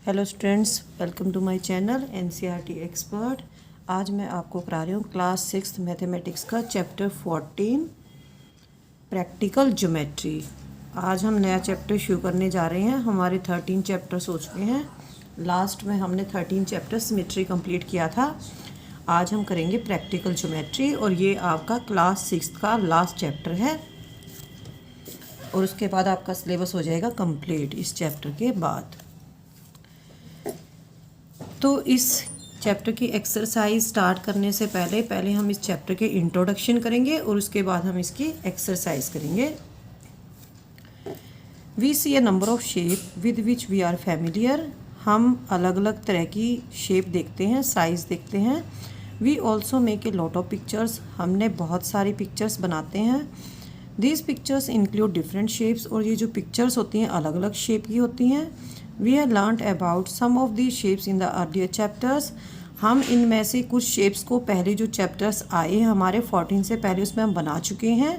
Hello students, welcome to my channel NCERT expert. आज मैं आपको करा रही हूँ क्लास 6 मैथमेटिक्स का चैप्टर 14 प्रैक्टिकल ज्योमेट्री। आज हम नया चैप्टर शुरू करने जा रहे हैं। हमारे 13 चैप्टर्स हो चुके हैं। लास्ट में हमने 13 चैप्टर सिमेट्री कंप्लीट किया था। आज हम करेंगे प्रैक्टिकल ज्योमेट्री और ये आपका क्लास 6 का लास्ट चैप्टर है और उसके बाद आपका सिलेबस हो जाएगा कंप्लीट इस चैप्टर के बाद। तो इस चैप्टर की एक्सरसाइज स्टार्ट करने से पहले हम इस चैप्टर के इंट्रोडक्शन करेंगे और उसके बाद हम इसकी एक्सरसाइज करेंगे। We see a number of shape with which we are familiar. हम अलग अलग तरह की शेप देखते हैं, साइज़ देखते हैं। We also make a lot of pictures. हमने बहुत सारी पिक्चर्स बनाते हैं। These pictures include different shapes. और ये जो पिक्चर्स होती हैं अलग अलग शेप की होती हैं। We have learnt about some of these shapes in the earlier chapters। हम इनमें से कुछ शेप्स को पहले जो चैप्टर्स आए हमारे 14 से पहले उसमें हम बना चुके हैं।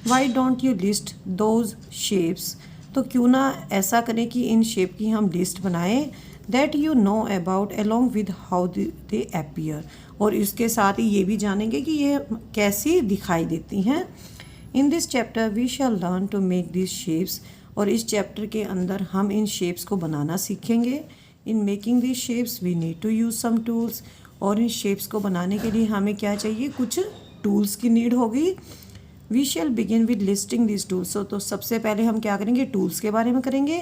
Why don't you list those shapes? तो क्यों ना ऐसा करें कि इन शेप की हम लिस्ट बनाएं that you know about along with how they appear। और इसके साथ ही ये भी जानेंगे कि ये कैसी दिखाई देती हैं। In this chapter we shall learn to make these shapes। और इस चैप्टर के अंदर हम इन शेप्स को बनाना सीखेंगे। In making this shapes we need to use some tools. और इन शेप्स को बनाने के लिए हमें क्या चाहिए, कुछ टूल्स की नीड होगी। We shall begin with listing this tools. तो सबसे पहले हम क्या करेंगे, टूल्स के बारे में करेंगे,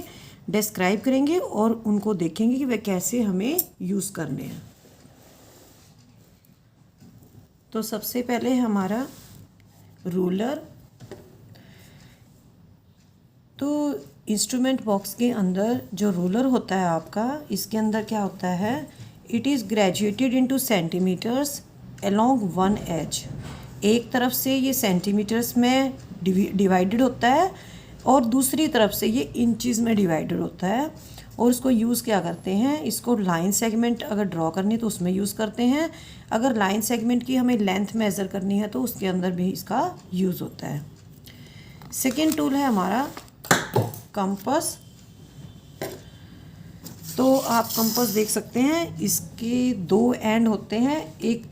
डिस्क्राइब करेंगे और उनको देखेंगे कि वे कैसे हमें यूज़ करने हैं। तो सबसे पहले हमारा रूलर। तो इंस्ट्रूमेंट बॉक्स के अंदर जो रूलर होता है आपका, इसके अंदर क्या होता है, it is graduated into centimetres along one edge. एक तरफ से ये सेंटीमीटर्स में डिवाइडेड होता है और दूसरी तरफ से ये इंचज़ में डिवाइडेड होता है। और इसको यूज़ क्या करते हैं, इसको लाइन सेगमेंट अगर ड्रॉ करनी तो उसमें यूज़ करते हैं। अगर लाइन सेगमेंट की हमें लेंथ मेज़र करनी है तो उसके अंदर भी इसका यूज़ होता है। सेकेंड टूल है हमारा कंपास। तो आप कंपास देख सकते हैं, इसके दो एंड होते हैं, एक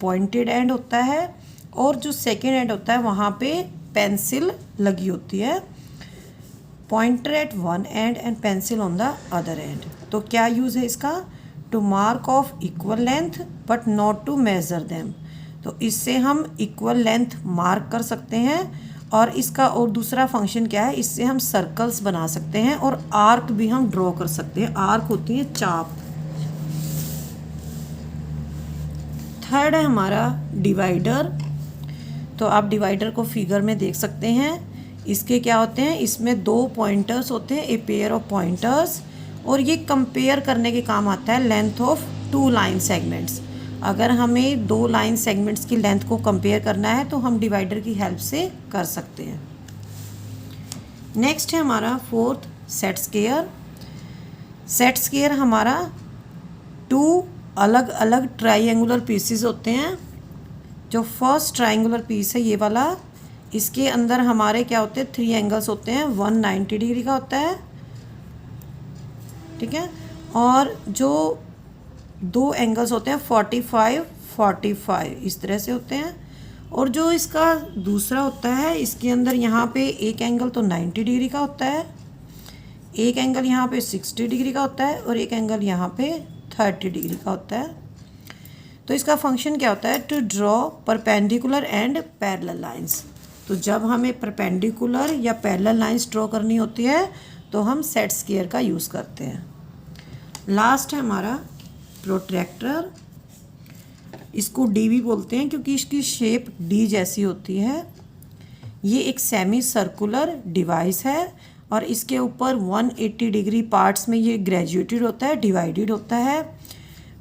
पॉइंटेड एंड होता है और जो सेकेंड एंड होता है वहाँ पे पेंसिल लगी होती है। Pointer at one end and pencil on the other end. तो क्या यूज़ है इसका, to mark off equal length but not to measure them. तो इससे हम इक्वल लेंथ मार्क कर सकते हैं और इसका और दूसरा फंक्शन क्या है, इससे हम सर्कल्स बना सकते हैं और आर्क भी हम ड्रॉ कर सकते हैं। आर्क होती है चाप। थर्ड है हमारा डिवाइडर। तो आप डिवाइडर को फिगर में देख सकते हैं। इसके क्या होते हैं, इसमें दो पॉइंटर्स होते हैं, ए पेयर ऑफ पॉइंटर्स। और ये कंपेयर करने के काम आता है length of two line segments. अगर हमें दो लाइन सेगमेंट्स की लेंथ को कंपेयर करना है तो हम डिवाइडर की हेल्प से कर सकते हैं। नेक्स्ट है हमारा fourth set square. Set square हमारा टू अलग अलग ट्राइंगुलर पीसेस होते हैं। जो फर्स्ट ट्राइंगुलर पीस है ये वाला, इसके अंदर हमारे क्या होते हैं, थ्री एंगल्स होते हैं। 190 डिग्री का होता है, ठीक है। और जो दो एंगल्स होते हैं 45 इस तरह से होते हैं। और जो इसका दूसरा होता है, इसके अंदर यहाँ पे एक एंगल तो 90 डिग्री का होता है, एक एंगल यहाँ पे 60 डिग्री का होता है और एक एंगल यहाँ पे 30 डिग्री का होता है। तो इसका फंक्शन क्या होता है, to draw perpendicular and parallel lines. तो जब हमें परपेंडिकुलर या पैरेलल लाइंस ड्रॉ करनी होती है तो हम सेट स्क्वायर का यूज़ करते हैं। लास्ट है हमारा प्रोट्रैक्टर। इसको डी भी बोलते हैं क्योंकि इसकी शेप डी जैसी होती है। ये एक सेमी सर्कुलर डिवाइस है और इसके ऊपर 180 डिग्री पार्ट्स में ये ग्रेजुएटेड होता है, डिवाइडेड होता है।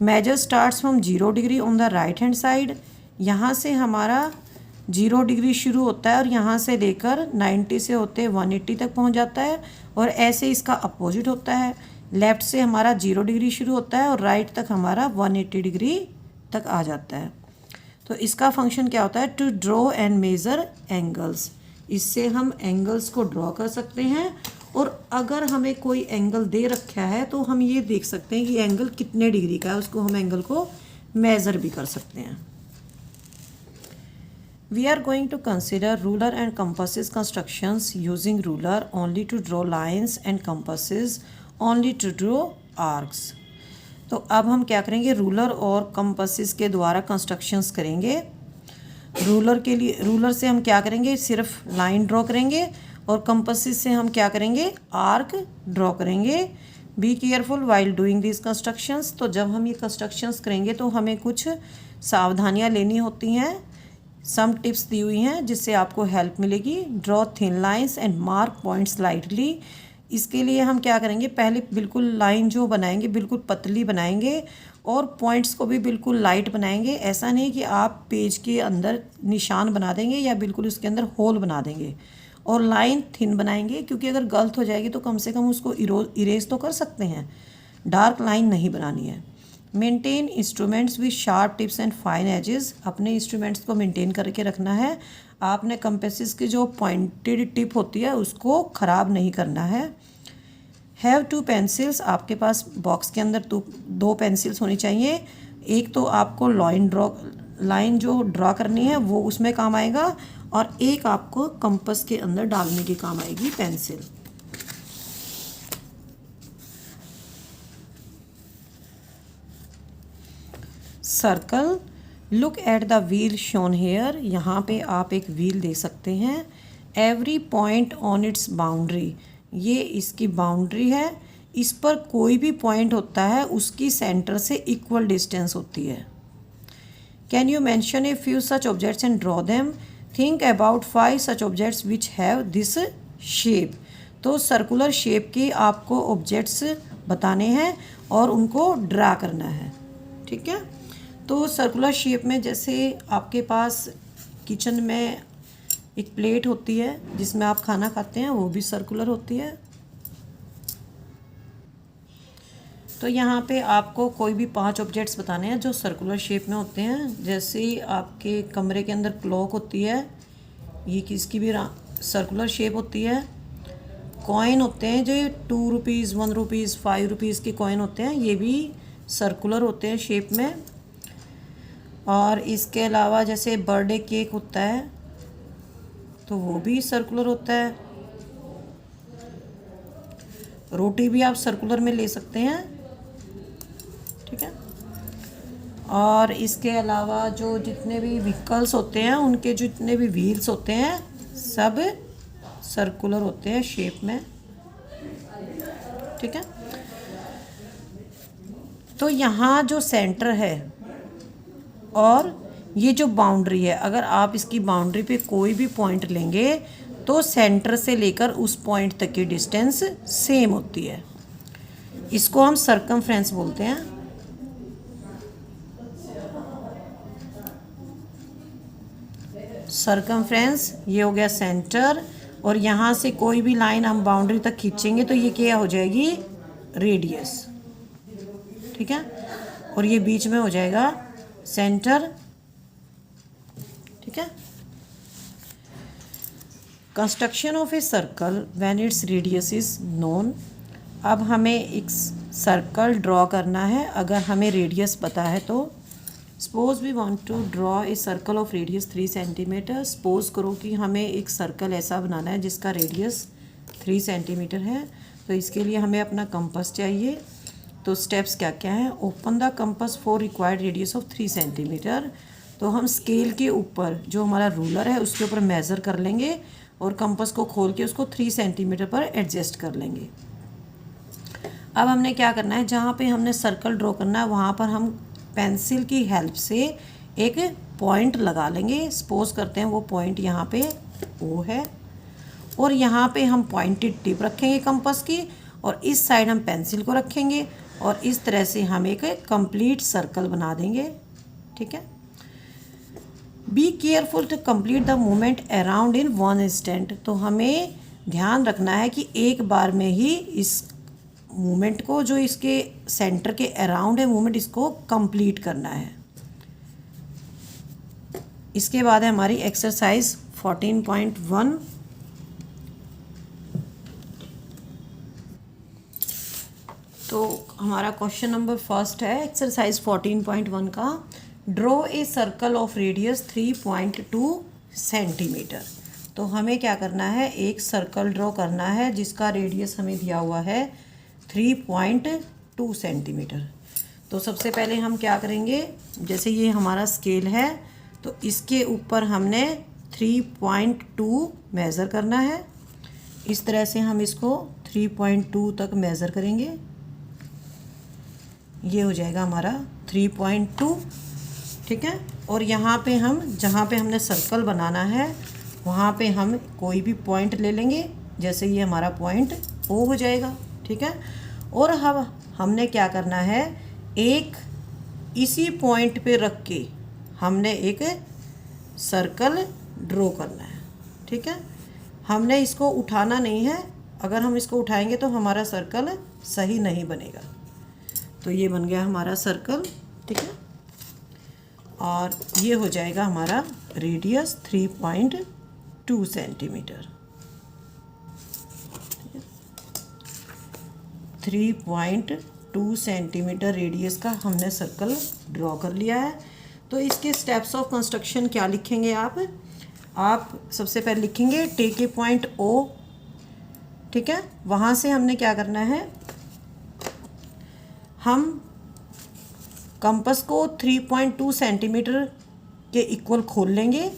Measure starts from 0 degree on the right hand side. यहाँ से हमारा 0 डिग्री शुरू होता है और यहाँ से लेकर 90 से होते 180 तक पहुँच जाता है। और ऐसे इसका अपोजिट होता है, लेफ़्ट से हमारा 0 डिग्री शुरू होता है और राइट तक हमारा 180 डिग्री तक आ जाता है। तो इसका फंक्शन क्या होता है, to draw and measure angles. इससे हम एंगल्स को ड्रॉ कर सकते हैं और अगर हमें कोई एंगल दे रखा है तो हम ये देख सकते हैं कि एंगल कितने डिग्री का है, उसको हम एंगल को मेज़र भी कर सकते हैं। We are going to consider ruler and compasses constructions using ruler only to draw lines and compasses only to draw arcs। तो अब हम क्या करेंगे, रूलर और कंपासेस के द्वारा कंस्ट्रक्शंस करेंगे। रूलर के लिए, रूलर से हम क्या करेंगे, सिर्फ लाइन ड्रॉ करेंगे और कंपासेस से हम क्या करेंगे, आर्क ड्रॉ करेंगे। Be careful while doing this constructions. तो जब हम ये कंस्ट्रक्शंस करेंगे तो हमें कुछ सावधानियां लेनी होती हैं। सम टिप्स दी हुई हैं जिससे आपको हेल्प मिलेगी। Draw thin lines and mark points lightly. इसके लिए हम क्या करेंगे, पहले बिल्कुल लाइन जो बनाएंगे बिल्कुल पतली बनाएंगे और पॉइंट्स को भी बिल्कुल लाइट बनाएंगे। ऐसा नहीं कि आप पेज के अंदर निशान बना देंगे या बिल्कुल उसके अंदर होल बना देंगे। और लाइन थिन बनाएंगे क्योंकि अगर गलत हो जाएगी तो कम से कम उसको इरेज तो कर सकते हैं। डार्क लाइन नहीं बनानी है। Maintain instruments with sharp tips and fine edges. अपने इंस्ट्रूमेंट्स को मेंटेन करके रखना है। आपने कंपासेस की जो पॉइंटेड टिप होती है उसको ख़राब नहीं करना है। Have 2 pencils. आपके पास बॉक्स के अंदर 2 पेंसिल्स होनी चाहिए। एक तो आपको लाइन जो ड्रॉ करनी है वो उसमें काम आएगा और एक आपको कंपास के अंदर डालने के काम आएगी pencil. Circle. Look at the wheel shown here. यहाँ पे आप एक व्हील देख सकते हैं। Every point on its boundary. ये इसकी बाउंड्री है। इस पर कोई भी पॉइंट होता है उसकी सेंटर से इक्वल डिस्टेंस होती है। Can you mention a few such objects and draw them. Think about 5 such objects which have this shape. तो सर्कुलर शेप के आपको ऑब्जेक्ट्स बताने हैं और उनको ड्रा करना है। ठीक है। तो सर्कुलर शेप में जैसे आपके पास किचन में एक प्लेट होती है जिसमें आप खाना खाते हैं, वो भी सर्कुलर होती है। तो यहाँ पे आपको कोई भी 5 ऑब्जेक्ट्स बताने हैं जो सर्कुलर शेप में होते हैं। जैसे आपके कमरे के अंदर क्लॉक होती है, ये किसकी भी सर्कुलर शेप होती है। कॉइन होते हैं जो 2 रुपीज़ 1 रुपीज़ 5 रुपीज़ के कॉइन होते हैं, ये भी सर्कुलर होते हैं शेप में। और इसके अलावा जैसे बर्थडे केक होता है तो वो भी सर्कुलर होता है। रोटी भी आप सर्कुलर में ले सकते हैं। ठीक है। और इसके अलावा जो जितने भी व्हीकल्स होते हैं उनके जितने भी व्हील्स होते हैं सब सर्कुलर होते हैं शेप में। ठीक है। तो यहाँ जो सेंटर है और ये जो बाउंड्री है, अगर आप इसकी बाउंड्री पे कोई भी पॉइंट लेंगे तो सेंटर से लेकर उस पॉइंट तक की डिस्टेंस सेम होती है। इसको हम सर्कमफ्रेंस बोलते हैं। सर्कमफ्रेंस ये हो गया सेंटर। और यहाँ से कोई भी लाइन हम बाउंड्री तक खींचेंगे तो ये क्या हो जाएगी, रेडियस। ठीक है। और ये बीच में हो जाएगा सेंटर। ठीक है। Construction of a circle when its radius is known. अब हमें एक सर्कल ड्रॉ करना है अगर हमें रेडियस पता है तो। Suppose we want to draw a circle of radius 3 centimetre. Suppose करो कि हमें एक सर्कल ऐसा बनाना है जिसका रेडियस 3 सेंटीमीटर है। तो इसके लिए हमें अपना कंपास चाहिए। तो स्टेप्स क्या क्या हैं। Open the compass for required radius of 3 centimetre. तो हम स्केल के ऊपर जो हमारा रूलर है उसके ऊपर मेज़र कर लेंगे और कंपास को खोल के उसको 3 सेंटीमीटर पर एडजस्ट कर लेंगे। अब हमने क्या करना है, जहाँ पे हमने सर्कल ड्रॉ करना है वहाँ पर हम पेंसिल की हेल्प से एक पॉइंट लगा लेंगे। सपोज करते हैं वो पॉइंट यहाँ पे ओ है और यहाँ पे हम पॉइंटेड टिप रखेंगे कंपास की और इस साइड हम पेंसिल को रखेंगे और इस तरह से हम एक कंप्लीट सर्कल बना देंगे। ठीक है। Be careful to complete the movement around in 1 instant. तो हमें ध्यान रखना है कि एक बार में ही इस मूवमेंट को, जो इसके सेंटर के अराउंड है मूवमेंट, इसको कंप्लीट करना है। इसके बाद है हमारी एक्सरसाइज 14.1। तो हमारा क्वेश्चन नंबर फर्स्ट है एक्सरसाइज 14.1 का, draw a circle of radius 3.2 centimetre. तो हमें क्या करना है, एक सर्कल ड्रॉ करना है जिसका रेडियस हमें दिया हुआ है 3.2 सेंटीमीटर। तो सबसे पहले हम क्या करेंगे, जैसे ये हमारा स्केल है तो इसके ऊपर हमने 3.2 मेज़र करना है। इस तरह से हम इसको 3.2 तक मेज़र करेंगे। ये हो जाएगा हमारा 3.2, ठीक है। और यहाँ पे हम जहाँ पे हमने सर्कल बनाना है वहाँ पे हम कोई भी पॉइंट ले लेंगे, जैसे ये हमारा पॉइंट ओ हो जाएगा, ठीक है। और अब हमने क्या करना है, एक इसी पॉइंट पे रख के हमने एक सर्कल ड्रॉ करना है, ठीक है। हमने इसको उठाना नहीं है, अगर हम इसको उठाएंगे तो हमारा सर्कल सही नहीं बनेगा। तो ये बन गया हमारा सर्कल, ठीक है। और ये हो जाएगा हमारा रेडियस 3.2 सेंटीमीटर, 3.2 सेंटीमीटर रेडियस का हमने सर्कल ड्रॉ कर लिया है। तो इसके स्टेप्स ऑफ कंस्ट्रक्शन क्या लिखेंगे आप सबसे पहले लिखेंगे टेक ए पॉइंट ओ, ठीक है। वहाँ से हमने क्या करना है, हम कंपास को 3.2 सेंटीमीटर के इक्वल खोल लेंगे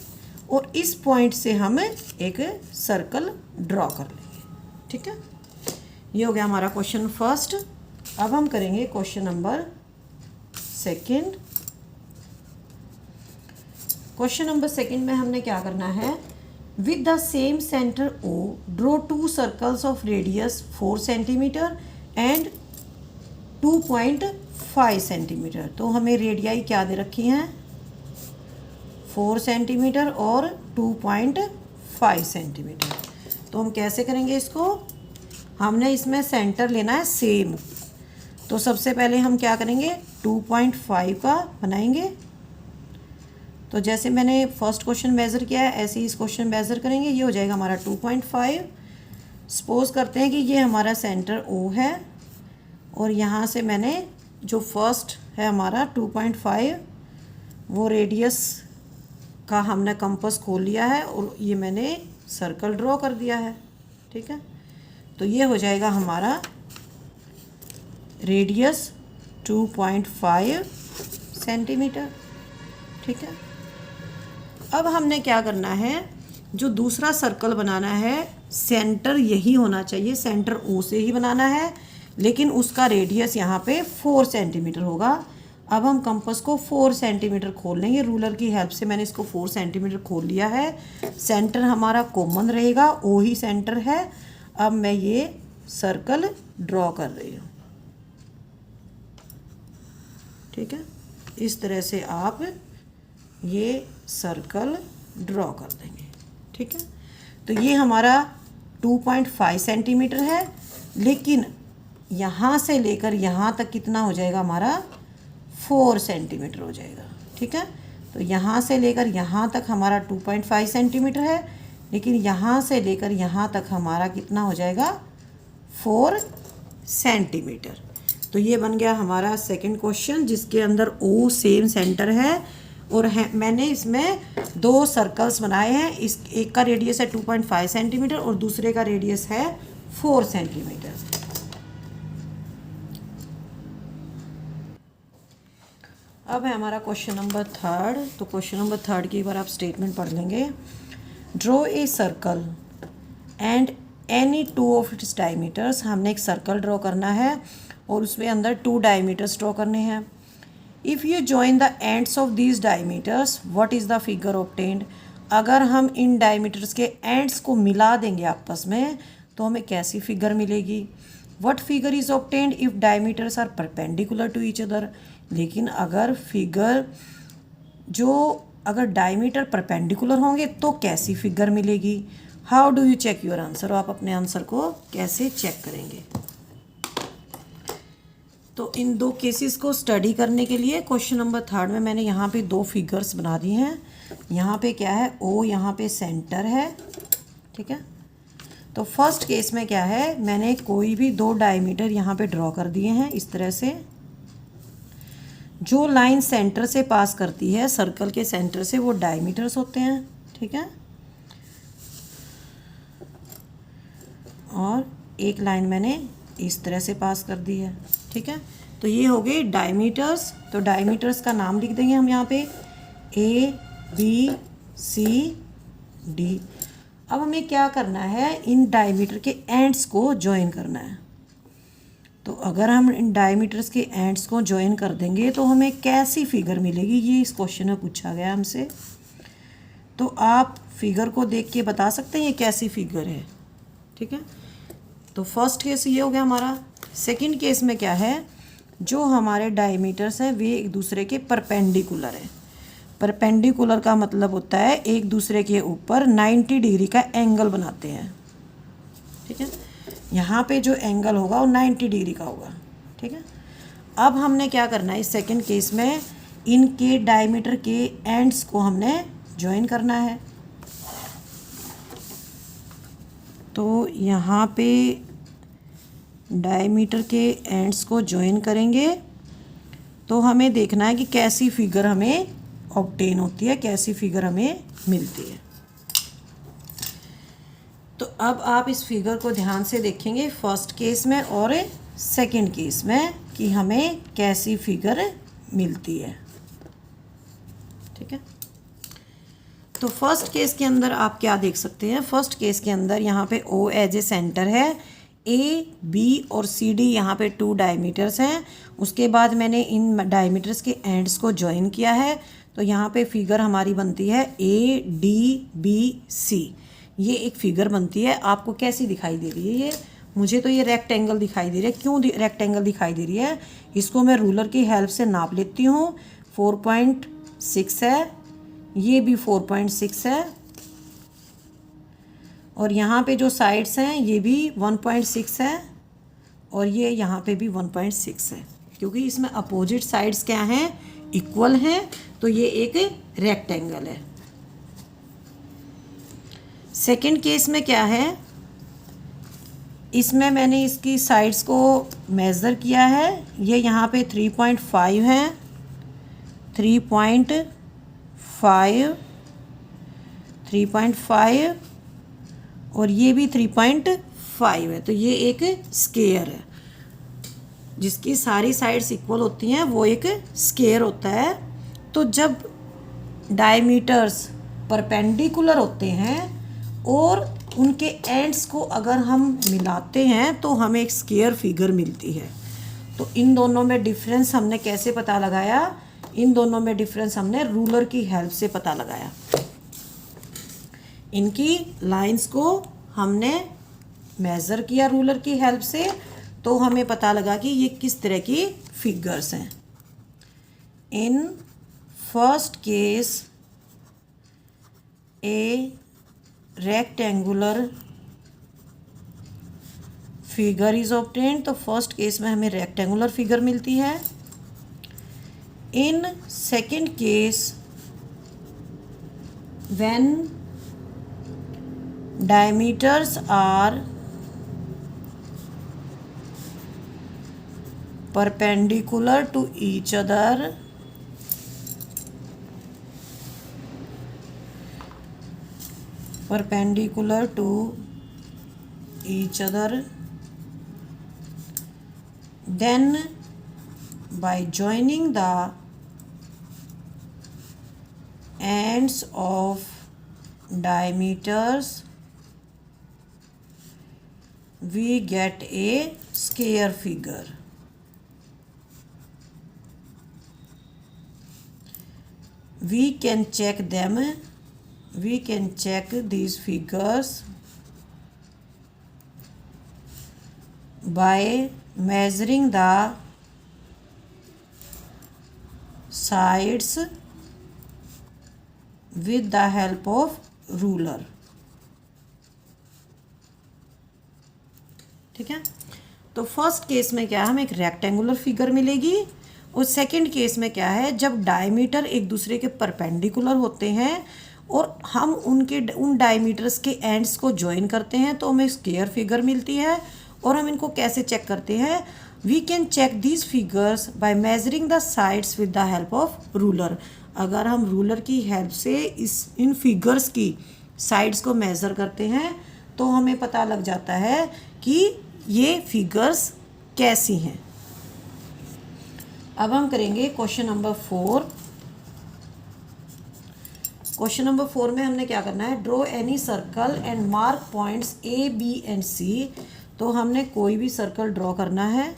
और इस पॉइंट से हम एक सर्कल ड्रॉ कर लेंगे, ठीक है। ये हो गया हमारा क्वेश्चन फर्स्ट। अब हम करेंगे question number second. Question number second में हमने क्या करना है, with the same centre O draw 2 circles of radius 4 centimetre and 2.5 centimetre. तो हमें रेडियाई क्या दे रखी हैं, 4 सेंटीमीटर और 2.5 सेंटीमीटर। तो हम कैसे करेंगे इसको, हमने इसमें सेंटर लेना है सेम। तो सबसे पहले हम क्या करेंगे, 2.5 का बनाएंगे। तो जैसे मैंने फर्स्ट क्वेश्चन मेज़र किया है ऐसे ही इस क्वेश्चन मेज़र करेंगे। ये हो जाएगा हमारा 2.5। सपोज करते हैं कि ये हमारा सेंटर ओ है और यहाँ से मैंने जो फर्स्ट है हमारा 2.5 वो रेडियस का हमने कंपास खोल लिया है और ये मैंने सर्कल ड्रॉ कर दिया है, ठीक है। तो ये हो जाएगा हमारा रेडियस 2.5 सेंटीमीटर, ठीक है। अब हमने क्या करना है, जो दूसरा सर्कल बनाना है सेंटर यही होना चाहिए, सेंटर ओ से ही बनाना है, लेकिन उसका रेडियस यहाँ पे 4 सेंटीमीटर होगा। अब हम कंपास को 4 सेंटीमीटर खोल लेंगे, रूलर की हेल्प से मैंने इसको 4 सेंटीमीटर खोल लिया है। सेंटर हमारा कॉमन रहेगा, ओ ही सेंटर है। अब मैं ये सर्कल ड्रॉ कर रही हूँ, ठीक है। इस तरह से आप ये सर्कल ड्रॉ कर देंगे, ठीक है। तो ये हमारा 2.5 सेंटीमीटर है, लेकिन यहाँ से लेकर यहाँ तक कितना हो जाएगा हमारा 4 सेंटीमीटर हो जाएगा, ठीक है। तो यहाँ से लेकर यहाँ तक हमारा 2.5 सेंटीमीटर है, लेकिन यहाँ से लेकर यहाँ तक हमारा कितना हो जाएगा 4 सेंटीमीटर। तो ये बन गया हमारा सेकंड क्वेश्चन जिसके अंदर ओ सेम सेंटर है और मैंने इसमें 2 सर्कल्स बनाए हैं। इस एक का रेडियस है 2.5 सेंटीमीटर और दूसरे का रेडियस है 4 सेंटीमीटर। अब है हमारा क्वेश्चन नंबर थर्ड। तो क्वेश्चन नंबर थर्ड की एक बार आप स्टेटमेंट पढ़ लेंगे, draw a circle and any 2 of its diameters. हमने एक सर्कल ड्रॉ करना है और उसमें अंदर 2 डायमीटर्स ड्रॉ करने हैं। If you join the ends of these diameters what is the figure obtained. अगर हम इन डायमीटर्स के एंड्स को मिला देंगे आपस में तो हमें कैसी फिगर मिलेगी। What figure is obtained if diameters are perpendicular to each other. लेकिन अगर अगर डायमीटर परपेंडिकुलर होंगे तो कैसी फिगर मिलेगी। How do you check your answer. आप अपने आंसर को कैसे चेक करेंगे। तो इन 2 केसेस को स्टडी करने के लिए क्वेश्चन नंबर थर्ड में मैंने यहाँ पे 2 फिगर्स बना दी हैं। यहाँ पे क्या है, ओ यहाँ पे सेंटर है, ठीक है। तो फर्स्ट केस में क्या है, मैंने कोई भी दो डायमीटर यहाँ पे ड्रॉ कर दिए हैं इस तरह से। जो लाइन सेंटर से पास करती है, सर्कल के सेंटर से, वो डायमीटर्स होते हैं, ठीक है। और एक लाइन मैंने इस तरह से पास कर दी है, ठीक है। तो ये हो गए डायमीटर्स। तो डायमीटर्स का नाम लिख देंगे हम यहाँ पे ABCD। अब हमें क्या करना है, इन डायमीटर के एंड्स को जॉइन करना है। तो अगर हम इन डायमीटर्स के एंड्स को जॉइन कर देंगे तो हमें कैसी फिगर मिलेगी, ये इस क्वेश्चन में पूछा गया हमसे। तो आप फिगर को देख के बता सकते हैं ये कैसी फिगर है, ठीक है। तो फर्स्ट केस ये हो गया हमारा। सेकंड केस में क्या है, जो हमारे डायमीटर्स हैं वे एक दूसरे के परपेंडिकुलर है। परपेंडिकुलर का मतलब होता है एक दूसरे के ऊपर 90 डिग्री का एंगल बनाते हैं, ठीक है। यहाँ पे जो एंगल होगा वो 90 डिग्री का होगा, ठीक है। अब हमने क्या करना है, इस सेकंड केस में इनके डायमीटर के एंड्स को हमने जॉइन करना है। तो यहाँ पे डायमीटर के एंड्स को जॉइन करेंगे तो हमें देखना है कि कैसी फिगर हमें ऑब्टेन होती है, कैसी फिगर हमें मिलती है। तो अब आप इस फिगर को ध्यान से देखेंगे फर्स्ट केस में और सेकंड केस में कि हमें कैसी फिगर मिलती है, ठीक है। तो फर्स्ट केस के अंदर आप क्या देख सकते हैं, फर्स्ट केस के अंदर यहाँ पे O एज ए सेंटर है, AB और CD यहाँ पे 2 डायमीटर्स हैं। उसके बाद मैंने इन डायमीटर्स के एंड्स को जॉइन किया है। तो यहाँ पे फिगर हमारी बनती है ADBC। ये एक फिगर बनती है। आपको कैसी दिखाई दे रही है ये, मुझे तो ये रेक्टेंगल दिखाई दे रही है। क्यों रेक्टेंगल दिखाई दे रही है, इसको मैं रूलर की हेल्प से नाप लेती हूँ। 4.6 है, ये भी 4.6 है, और यहाँ पे जो साइड्स हैं ये भी 1.6 है, और ये यहाँ पे भी 1.6 है। क्योंकि इसमें अपोजिट साइड्स क्या हैं, इक्वल हैं, तो ये एक रेक्टेंगल है। सेकंड केस में क्या है, इसमें मैंने इसकी साइड्स को मेज़र किया है। ये यहाँ पे 3.5 है, 3.5 और ये भी 3.5 है। तो ये एक स्क्वायर है, जिसकी सारी साइड्स इक्वल होती हैं, वो एक स्क्वायर होता है। तो जब डायमीटर्स परपेंडिकुलर होते हैं और उनके एंड्स को अगर हम मिलाते हैं तो हमें एक स्क्वायर फिगर मिलती है। तो इन दोनों में डिफरेंस हमने कैसे पता लगाया, इन दोनों में डिफरेंस हमने रूलर की हेल्प से पता लगाया। इनकी लाइंस को हमने मेज़र किया रूलर की हेल्प से, तो हमें पता लगा कि ये किस तरह की फिगर्स हैं। In first case A rectangular figure is obtained. तो फर्स्ट केस में हमें रेक्टेंगुलर फिगर मिलती है। In second case when diameters are perpendicular to each other, then by joining the ends of diameters we get a square figure. We can check these figures by measuring the sides with the help of ruler. ठीक है। तो first case में क्या है, हमें एक rectangular figure मिलेगी, और सेकंड केस में क्या है, जब डायमीटर एक दूसरे के परपेंडिकुलर होते हैं और हम उन डायमीटर्स के एंड्स को ज्वाइन करते हैं तो हमें स्क्वायर फिगर मिलती है। और हम इनको कैसे चेक करते हैं? We can check these figures by measuring the sides with the help of ruler. अगर हम रूलर की हेल्प से इन फिगर्स की साइड्स को मेज़र करते हैं तो हमें पता लग जाता है कि ये फिगर्स कैसी हैं। अब हम करेंगे क्वेश्चन नंबर 4। क्वेश्चन नंबर 4 में हमने क्या करना है? Draw any circle and mark points A B and C. तो हमने कोई भी सर्कल ड्रॉ करना है,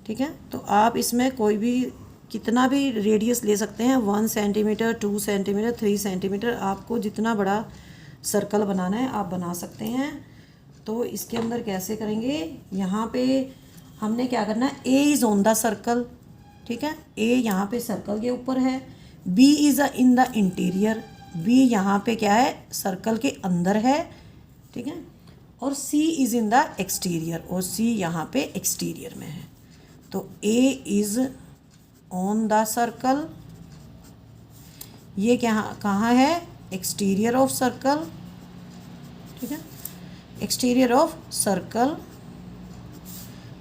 ठीक है। तो आप इसमें कोई भी कितना भी रेडियस ले सकते हैं, 1 सेंटीमीटर, 2 सेंटीमीटर, 3 सेंटीमीटर। आपको जितना बड़ा सर्कल बनाना है आप बना सकते हैं। तो इसके अंदर कैसे करेंगे? यहाँ पे हमने क्या करना है? A is on the circle, ठीक है। ए यहाँ पे सर्कल के ऊपर है। B is in the interior, B यहाँ पे क्या है? सर्कल के अंदर है, ठीक है। और सी इज़ इन द एक्सटीरियर, और सी यहाँ पे एक्सटीरियर में है। तो ए इज़ ऑन द सर्कल, ये क्या कहाँ है? एक्सटीरियर ऑफ सर्कल, ठीक है, एक्सटीरियर ऑफ सर्कल।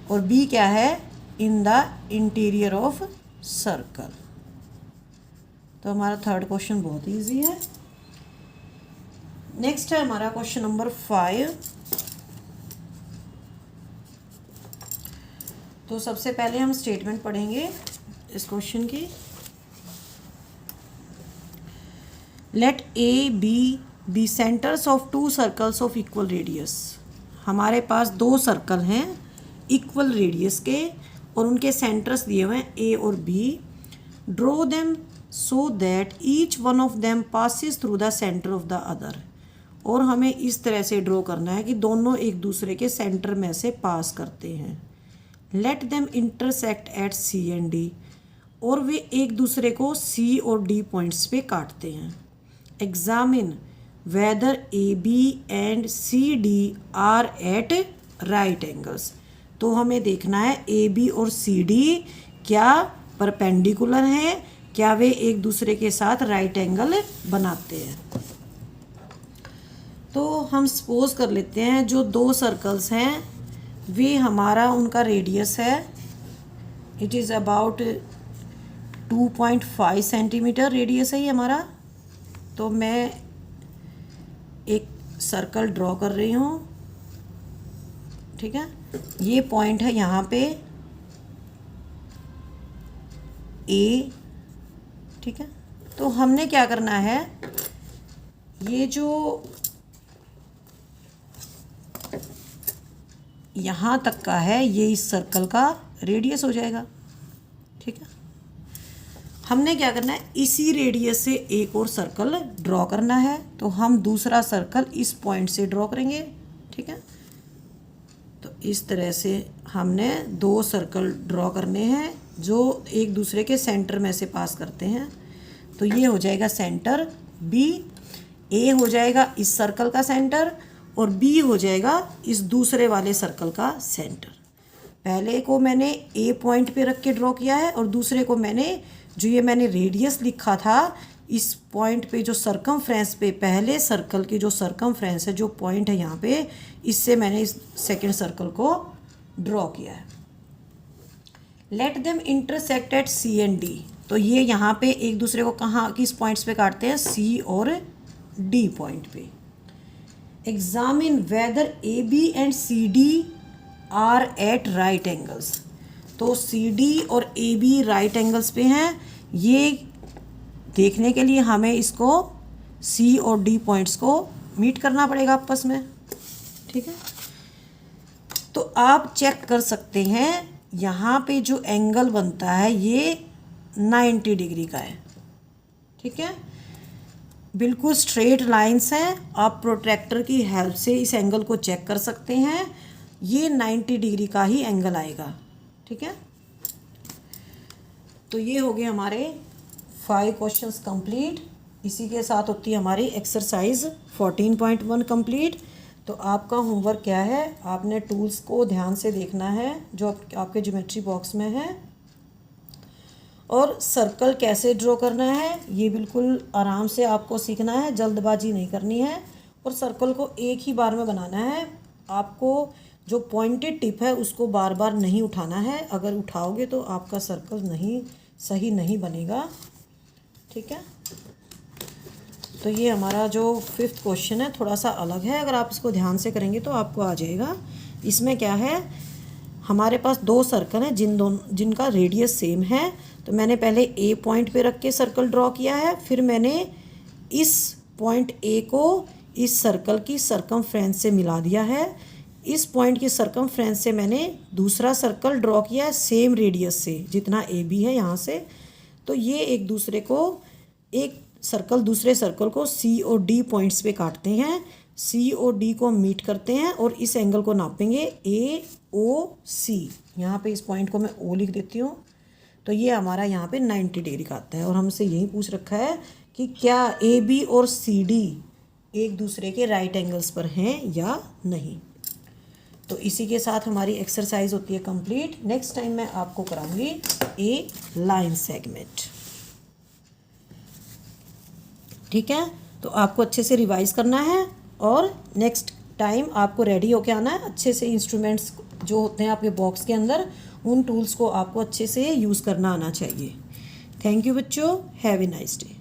और बी क्या है? इन द इंटीरियर ऑफ सर्कल। तो हमारा थर्ड क्वेश्चन बहुत इजी है। नेक्स्ट है हमारा क्वेश्चन नंबर 5। तो सबसे पहले हम स्टेटमेंट पढ़ेंगे इस क्वेश्चन की। Let A B centres of 2 circles of equal radius. हमारे पास 2 सर्कल हैं इक्वल रेडियस के और उनके सेंटर्स दिए हुए हैं ए और B. Draw them so that each one of them passes through the centre of the other. और हमें इस तरह से ड्रॉ करना है कि दोनों एक दूसरे के सेंटर में से पास करते हैं। Let them intersect at C and D. और वे एक दूसरे को सी और डी पॉइंट्स पे काटते हैं। Examine whether A B and C D are at right angles. तो हमें देखना है ए बी और सी डी क्या परपेंडिकुलर हैं, क्या वे एक दूसरे के साथ राइट एंगल बनाते हैं। तो हम सपोज कर लेते हैं जो 2 सर्कल्स हैं वे हमारा उनका रेडियस है, it is about 2.5 centimetre radius है ये हमारा। तो मैं एक सर्कल ड्रॉ कर रही हूँ, ठीक है। ये पॉइंट है यहाँ पे ए, ठीक है। तो हमने क्या करना है? ये जो यहाँ तक का है ये इस सर्कल का रेडियस हो जाएगा, ठीक है। हमने क्या करना है? इसी रेडियस से एक और सर्कल ड्रॉ करना है। तो हम दूसरा सर्कल इस पॉइंट से ड्रॉ करेंगे, ठीक है। तो इस तरह से हमने 2 सर्कल ड्रॉ करने हैं जो एक दूसरे के सेंटर में से पास करते हैं। तो ये हो जाएगा सेंटर बी, ए हो जाएगा इस सर्कल का सेंटर और बी हो जाएगा इस दूसरे वाले सर्कल का सेंटर। पहले को मैंने ए पॉइंट पे रख के ड्रॉ किया है और दूसरे को मैंने रेडियस लिखा था इस पॉइंट पे, जो सर्कमफ्रेंस पे, पहले सर्कल की जो सर्कमफ्रेंस है, जो पॉइंट है यहाँ पे, इससे मैंने इस सेकंड सर्कल को ड्रॉ किया है। Let them intersect at C and D. तो ये यहाँ पे एक दूसरे को कहाँ किस पॉइंट्स पे काटते हैं? सी और डी पॉइंट पे। Examine whether A B and C D are at right angles. तो सी डी और ए बी राइट एंगल्स पे हैं। ये देखने के लिए हमें इसको सी और डी पॉइंट्स को मीट करना पड़ेगा आपस में, ठीक है। तो आप चेक कर सकते हैं यहाँ पे जो एंगल बनता है ये 90 डिग्री का है, ठीक है। बिल्कुल स्ट्रेट लाइंस हैं। आप प्रोट्रैक्टर की हेल्प से इस एंगल को चेक कर सकते हैं। ये 90 डिग्री का ही एंगल आएगा, ठीक है। तो ये हो गए हमारे 5 क्वेश्चंस कंप्लीट। इसी के साथ होती है हमारी एक्सरसाइज 14.1 कंप्लीट। तो आपका होमवर्क क्या है? आपने टूल्स को ध्यान से देखना है जो आपके ज्योमेट्री बॉक्स में है, और सर्कल कैसे ड्रॉ करना है ये बिल्कुल आराम से आपको सीखना है, जल्दबाजी नहीं करनी है। और सर्कल को एक ही बार में बनाना है। आपको जो पॉइंटेड टिप है उसको बार बार नहीं उठाना है, अगर उठाओगे तो आपका सर्कल सही नहीं बनेगा। ठीक है, तो ये हमारा जो 5th क्वेश्चन है थोड़ा सा अलग है, अगर आप इसको ध्यान से करेंगे तो आपको आ जाएगा। इसमें क्या है, हमारे पास 2 सर्कल हैं जिनका रेडियस सेम है। तो मैंने पहले ए पॉइंट पे रख के सर्कल ड्रॉ किया है, फिर मैंने इस पॉइंट ए को इस सर्कल की सरकमफ्रेंस से मिला दिया है। इस पॉइंट की सरकमफ्रेंस से मैंने दूसरा सर्कल ड्रॉ किया है सेम रेडियस से, जितना ए बी है यहाँ से। तो ये एक सर्कल दूसरे सर्कल को सी और डी पॉइंट्स पे काटते हैं। सी और डी को मीट करते हैं और इस एंगल को नापेंगे ए ओ सी। यहाँ पे इस पॉइंट को मैं ओ लिख देती हूँ। तो ये हमारा यहाँ पे 90 डिग्री का आता है। और हमसे यही पूछ रखा है कि क्या ए बी और सी डी एक दूसरे के राइट एंगल्स पर हैं या नहीं। तो इसी के साथ हमारी एक्सरसाइज होती है कंप्लीट। नेक्स्ट टाइम मैं आपको कराऊंगी ए लाइन सेगमेंट। ठीक है, तो आपको अच्छे से रिवाइज करना है और नेक्स्ट टाइम आपको रेडी होके आना है। अच्छे से इंस्ट्रूमेंट्स जो होते हैं आपके बॉक्स के अंदर, उन टूल्स को आपको अच्छे से यूज़ करना आना चाहिए। थैंक यू बच्चों, हैव ए नाइस डे।